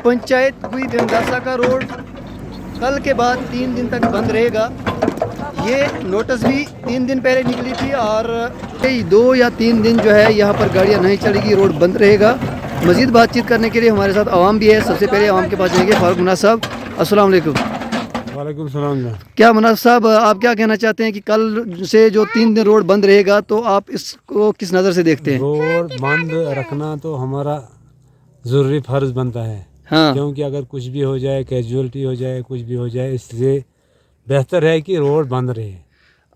पंचायत गुई बेमदासा का रोड कल के बाद 3 दिन तक बंद रहेगा। ये नोटिस भी 3 दिन पहले निकली थी और 2 या 3 दिन जो है यहाँ पर गाड़ियाँ नहीं चलेगी, रोड बंद रहेगा। मज़ीद बातचीत करने के लिए हमारे साथ आवाम भी है। सबसे पहले आवाम के पास जाएंगे। फारूक मुनाफ साहब, अस्सलाम वालेकुम। वालेकुम सलाम। क्या मुनाफ साहब, आप क्या कहना चाहते हैं कि कल से जो 3 दिन रोड बंद रहेगा तो आप इसको किस नज़र से देखते हैं? रोड बंद रखना तो हमारा ज़रूरी फ़र्ज़ बनता है। हाँ, क्योंकि अगर कुछ भी हो जाए, कैजुअलिटी हो जाए, कुछ भी हो जाए, इससे बेहतर है कि रोड बंद रहे।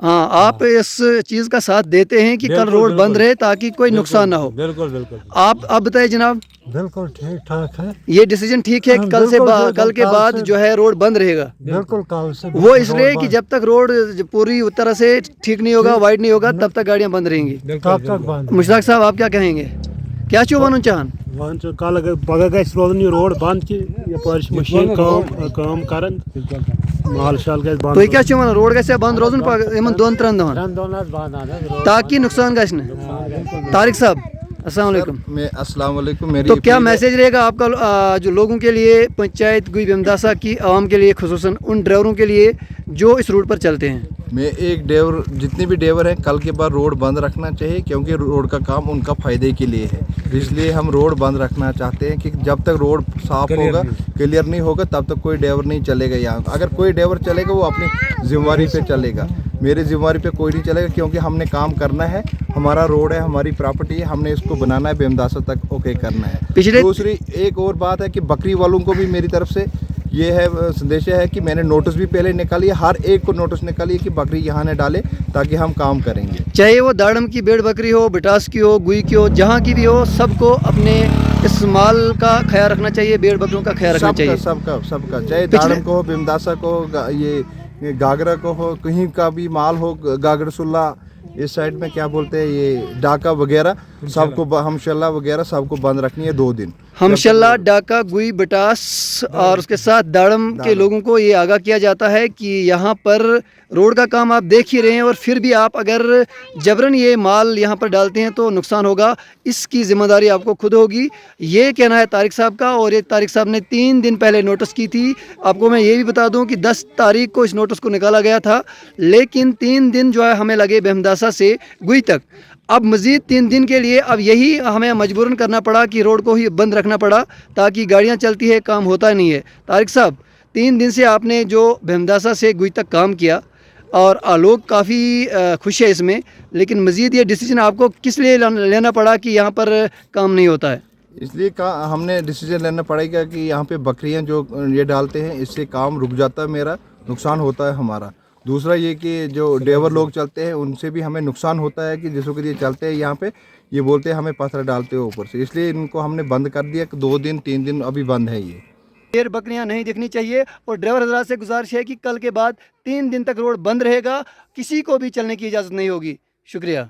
हाँ, आप इस चीज़ का साथ देते हैं कि कल बिल्कुल, रोड बंद बिल्कुल। रहे ताकि कोई नुकसान ना हो। बिल्कुल बिल्कुल आप बताइए जनाब, बिल्कुल ठीक ठाक है। ये डिसीजन ठीक है कि कल से कल के बाद जो है रोड बंद रहेगा? बिल्कुल कल से वो इसलिए कि जब तक रोड पूरी तरह से ठीक नहीं होगा, वाइड नहीं होगा, तब तक गाड़ियाँ बंद रहेंगी। तब तक बंद। मुश्ताक साहब, आप क्या कहेंगे? क्या चो वन चाहन? वन कल पगह गस रोजन यह रोड बंद कि यपर मशीन काम करन माल शाल गस बंद। तो क्या चो वन रोड गस बंद रोजन इन 2-3 दहन बंद ताकि नुकसान गस न। तारिक साहब, अस्सलाम वालेकुम। अस्सलाम वालेकुम। मेरी तो क्या अपील है- मैसेज रहेगा आपका जो लोगों के लिए, पंचायत गुई बेमदासा की आवाम के लिए, खुसूसन उन ड्राइवरों के लिए जो इस रूट पर चलते हैं? मैं एक ड्राइवर, जितने भी ड्राइवर हैं, कल के बाद रोड बंद रखना चाहिए क्योंकि रोड का काम उनका फ़ायदे के लिए है। इसलिए हम रोड बंद रखना चाहते हैं कि जब तक रोड साफ होगा, क्लियर नहीं होगा, तब तक कोई ड्राइवर नहीं चलेगा यहाँ। अगर कोई ड्राइवर चलेगा वो अपनी जिम्मेवारी पे चलेगा, मेरी जिम्मेवारी पे कोई नहीं चलेगा क्योंकि हमने काम करना है। हमारा रोड है, हमारी प्रॉपर्टी है, हमने इसको बनाना है, बेमदासा तक ओके करना है। पिछले दूसरी एक और बात है कि बकरी वालों को भी मेरी तरफ से ये है संदेश है कि मैंने नोटिस भी पहले निकाली है, हर एक को नोटिस निकाली है कि बकरी यहाँ न डाले ताकि हम काम करेंगे। चाहे वो दाड़म की भेड़ बकरी हो, बिटास की हो, गुई की हो, जहाँ की भी हो, सबको अपने इस माल का ख्याल रखना चाहिए, भेड़ बकरियों का ख्याल रखना चाहिए। सबका चाहे दाड़म को हो, बेमदासा को हो, ये गागरा को हो, कहीं का भी माल हो, गागरसुल्ला इस साइड में क्या बोलते हैं, ये डाका वगैरह, सबको हमशल्ला वगैरह सबको बंद रखनी है 2 दिन। हमशल्ला, डाका, गुई, बिटास और उसके साथ दाड़म के लोगों को ये आगाह किया जाता है कि यहाँ पर रोड का काम आप देख ही रहे हैं और फिर भी आप अगर जबरन ये माल यहाँ पर डालते हैं तो नुकसान होगा, इसकी ज़िम्मेदारी आपको खुद होगी। ये कहना है तारिक साहब का। और ये तारिक साहब ने 3 दिन पहले नोटिस की थी। आपको मैं ये भी बता दूं कि 10 तारीख को इस नोटिस को निकाला गया था, लेकिन 3 दिन जो है हमें लगे बेमदासा से गुई तक। अब मज़ीद 3 दिन के लिए अब यही हमें मजबूरन करना पड़ा कि रोड को ही बंद रखना पड़ा ताकि गाड़ियाँ चलती है, काम होता नहीं है। तारिक साहब, 3 दिन से आपने जो बेमदासा से गुई तक काम किया और लोग काफ़ी खुश है इसमें, लेकिन मज़ीद ये डिसीजन आपको किस लिए लेना पड़ा कि यहाँ पर काम नहीं होता है? इसलिए हमने डिसीजन लेना पड़ेगा कि यहाँ पे बकरियाँ जो ये डालते हैं, इससे काम रुक जाता है, मेरा नुकसान होता है हमारा। दूसरा ये कि जो ड्राइवर लोग चलते हैं उनसे भी हमें नुकसान होता है कि जिसको कि ये चलते हैं यहाँ पे, ये बोलते हैं हमें पत्थर डालते हो ऊपर से, इसलिए इनको हमने बंद कर दिया कि 2 दिन 3 दिन अभी बंद है ये। भेड़ बकरियां नहीं दिखनी चाहिए और ड्राइवर हजरात से गुजारिश है कि कल के बाद 3 दिन तक रोड बंद रहेगा, किसी को भी चलने की इजाज़त नहीं होगी। शुक्रिया।